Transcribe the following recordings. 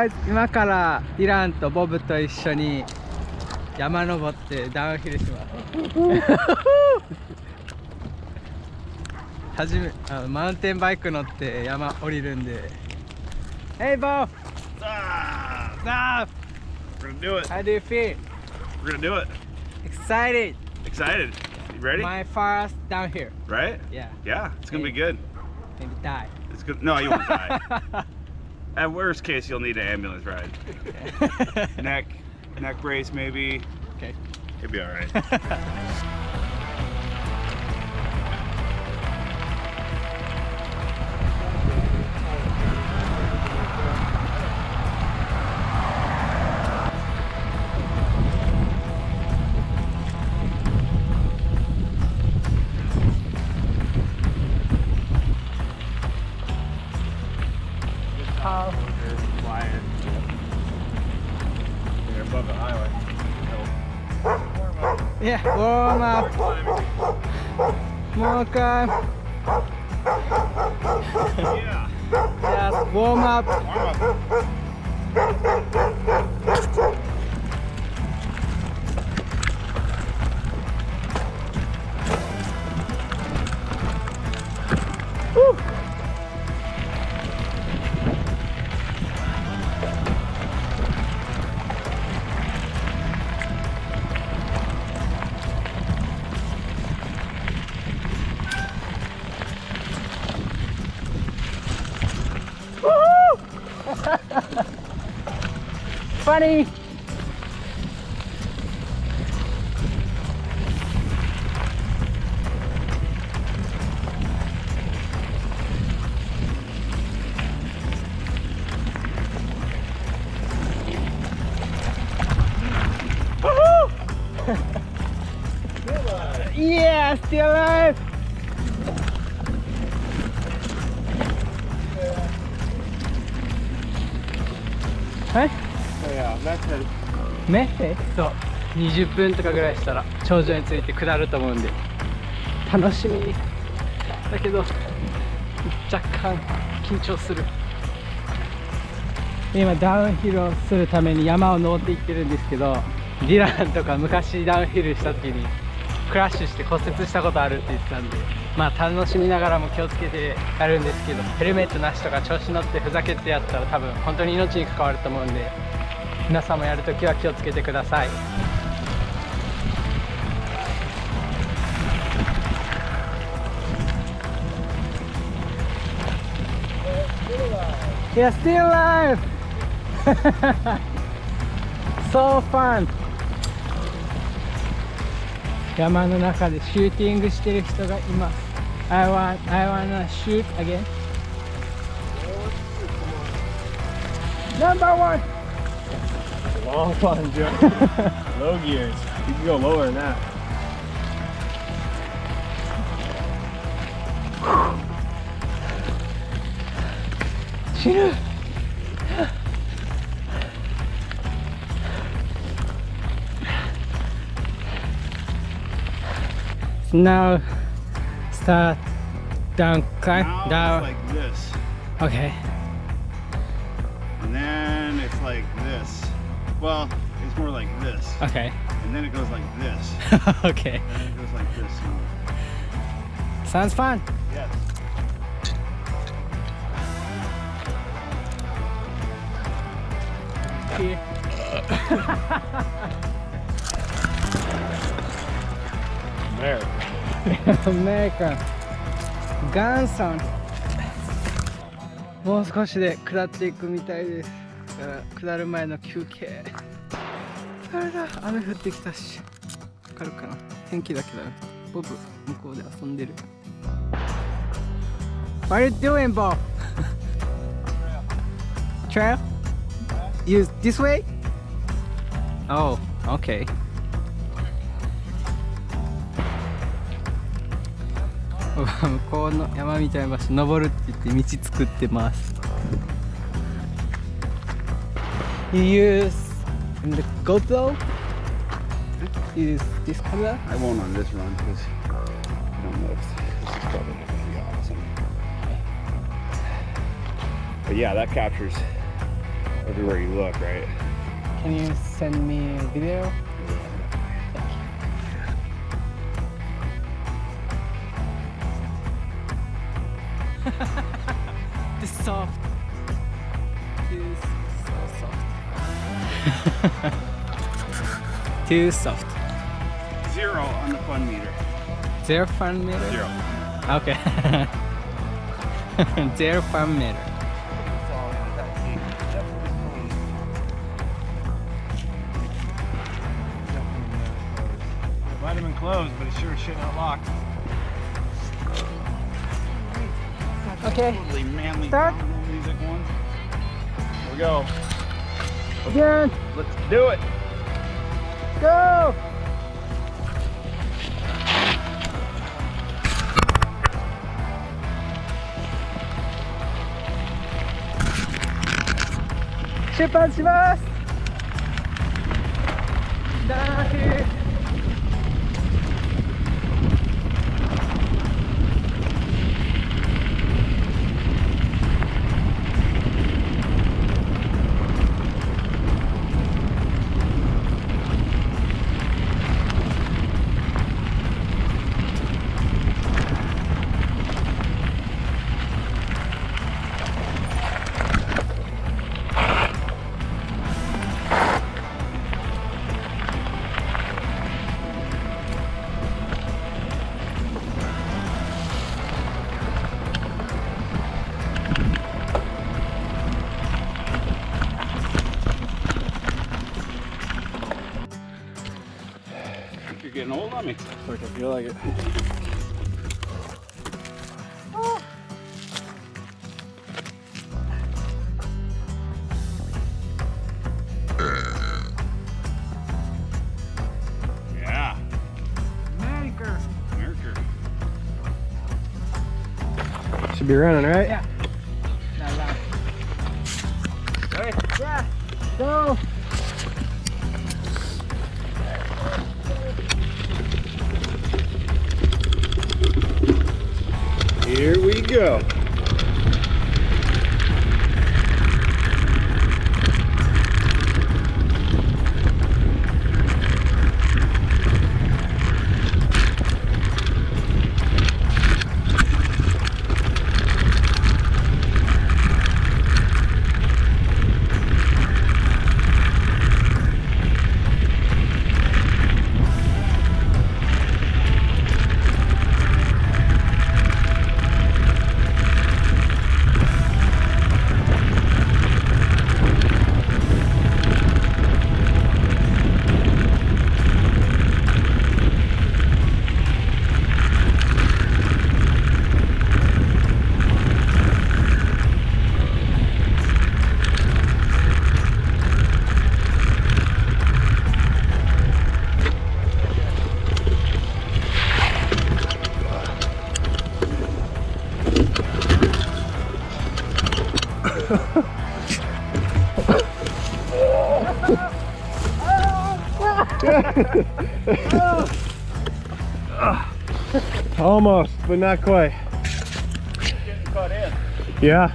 guys 今からディランとボブと一緒に山登ってダウンヒルしますマウンテンバイク乗って山降りるんで Hey Bob! Stop! We're gonna do it. How do you feel? We're gonna do it. Excited! Excited. You ready? My first down here. Right? Yeah. Yeah, it's gonna be good. Maybe die. It's good. No, you won't die. At worst case, you'll need an ambulance ride. Okay. neck brace maybe. Okay. You'll be all right. You're above the highway. Yeah, warm up. More time. Yeah. Just warm up. Woo. Funny. Yeah, still alive. Huh? Yeah, method. メッセそう20分とかぐらいしたら頂上について下ると思うんで楽しみだけど若干緊張する。今ダウンヒルをするために山を登っていってるんですけど、ディランとか昔ダウンヒルした時にクラッシュして骨折したことあるって言ってたんで、まあ楽しみながらも気をつけてやるんですけど、ヘルメットなしとか調子乗ってふざけてやったら多分本当に命に関わると思うんで、皆さんもやるときは気をつけてください。Yeah, still alive! So fun! 山の中でシューティングしてる人がいます。I wanna shoot again. Number one! Long one, Joe. Low gears. You can go lower than that. Shinu! Now start down climb Now down. it's like this. Okay. And then it's like this. Well, it's more like this. Okay. And then it goes like this. Okay. And then it goes like this. Sounds fun. Yes. Here. American. Ganson. もう少しで下っていくみたいです。下る前の休憩。あれだ、雨降ってきたし。わかるかな？天気だけだよ。ボブ、向こうで遊んでる。What are you doing, Bob? Trail? You this way? Oh, okay. 向こうの山みたいな場所登るって言って道作ってます。You use the GoPro? You use this camera? I won't on this run because I don't know if this is probably going to be awesome. But yeah, that captures everywhere you look, right? Can you send me a video? This is soft. This is so soft. Too soft. 0 on the fun meter. 0 fun meter? 0. Okay. 0 fun meter. It might have been closed, but it sure as shit not locked. Okay. Totally manly Start. music one. Here we go. Again. Let's do it. Go! Shippan します。ダーヒル。You're getting old on me. Like I feel like it. Yeah. America. America. Should be running, right? Yeah. Right? Yeah. Go. Here we go. Almost, but not quite. Getting cut in. Yeah.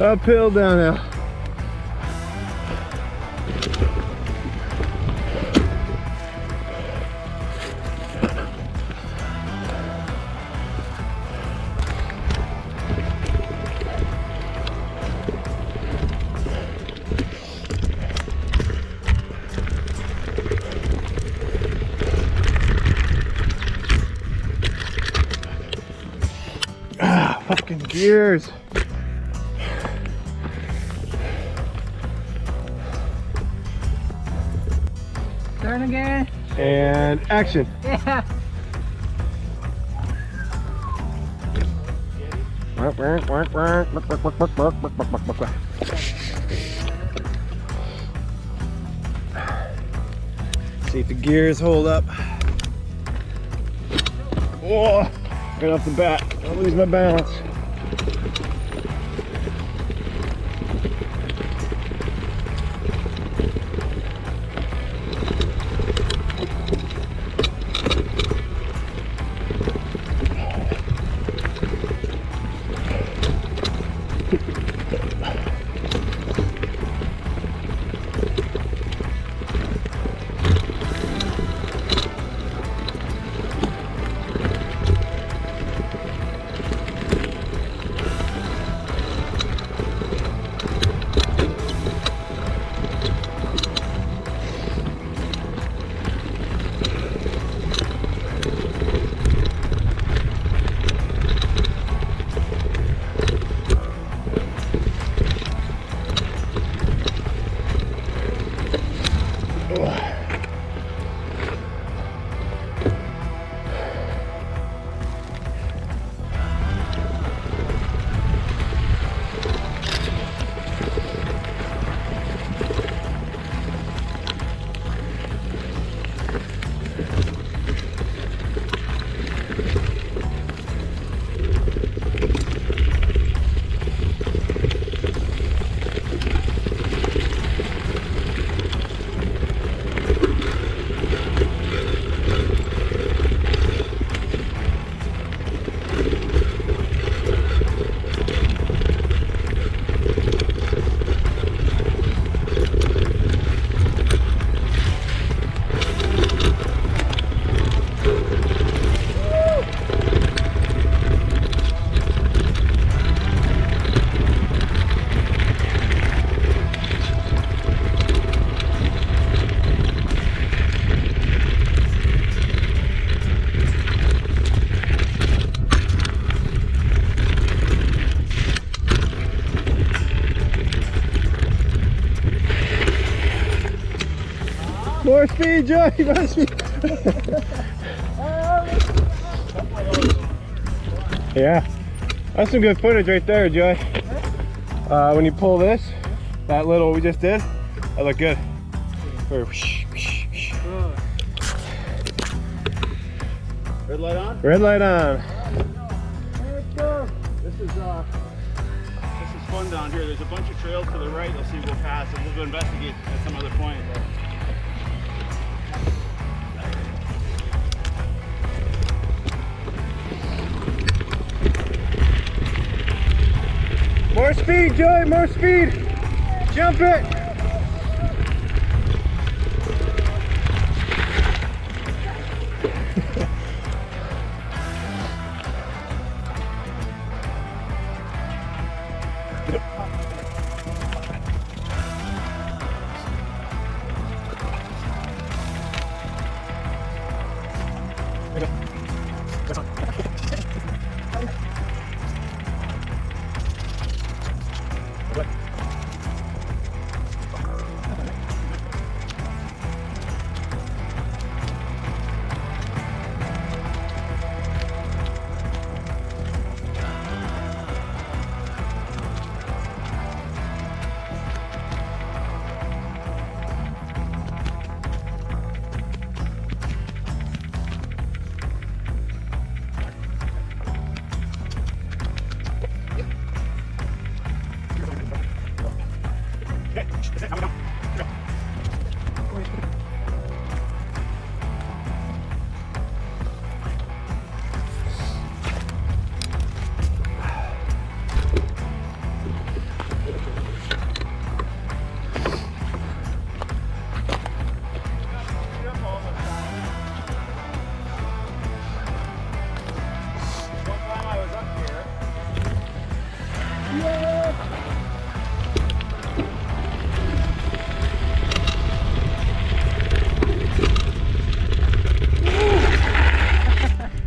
Uphill, downhill. Ah, fucking gears. Turn again. And action. Yeah. See if the gears hold up. Whoa. Right off the bat. Don't lose my balance. More speed, Joy! More speed! Yeah, that's some good footage right there, Joy. When you pull this, that little we just did, that looked good. Whoosh, whoosh, whoosh. Red light on? Red light on. Let's go. This is fun down here. There's a bunch of trails to the right. You'll see we'll pass and we'll go investigate at some other point. More speed, Joy, more speed. Jump it.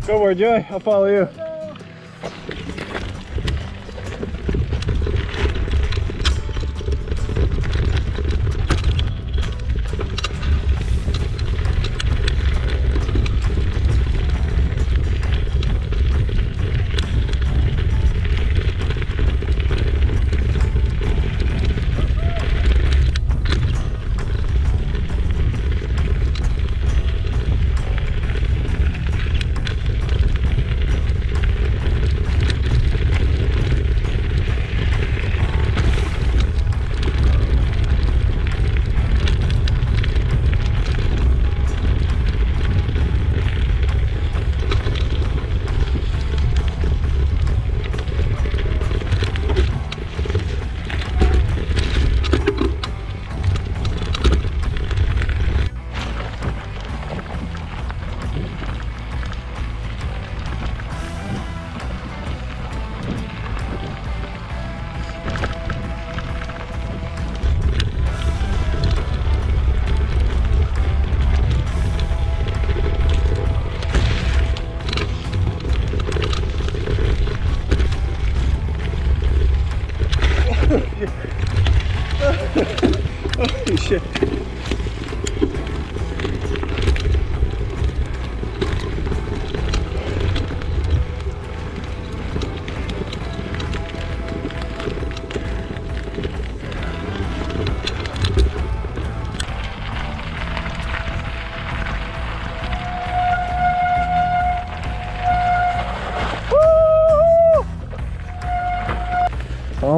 Go more, Joy. I'll follow you.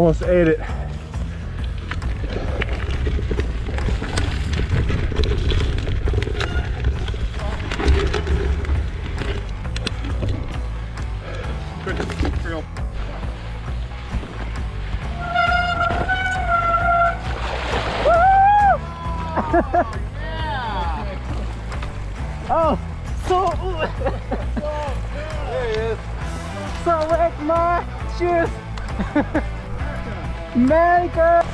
almost ate it. Oh, so There he is. so wet my shoes. America.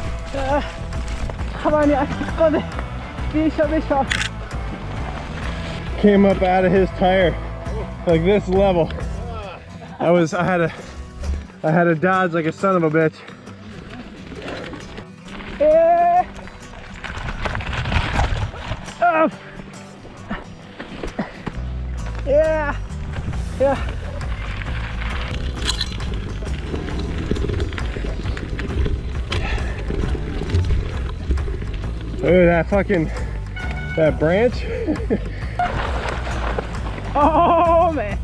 川に足突っ込んでびしょびしょ。 Came up out of his tire like this level. I had to dodge like a son of a bitch. Oh. Yeah. Yeah. Ooh, that branch. Oh man.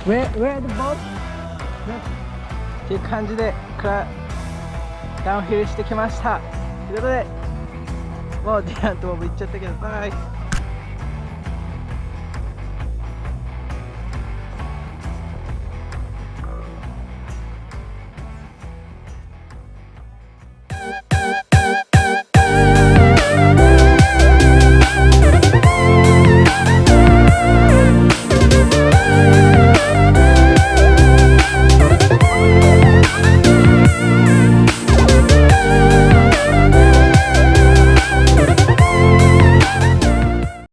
Where the boat? っていう感じでダウンヒルしてきました。ということで、もうディランとも行っちゃったけど、バイ。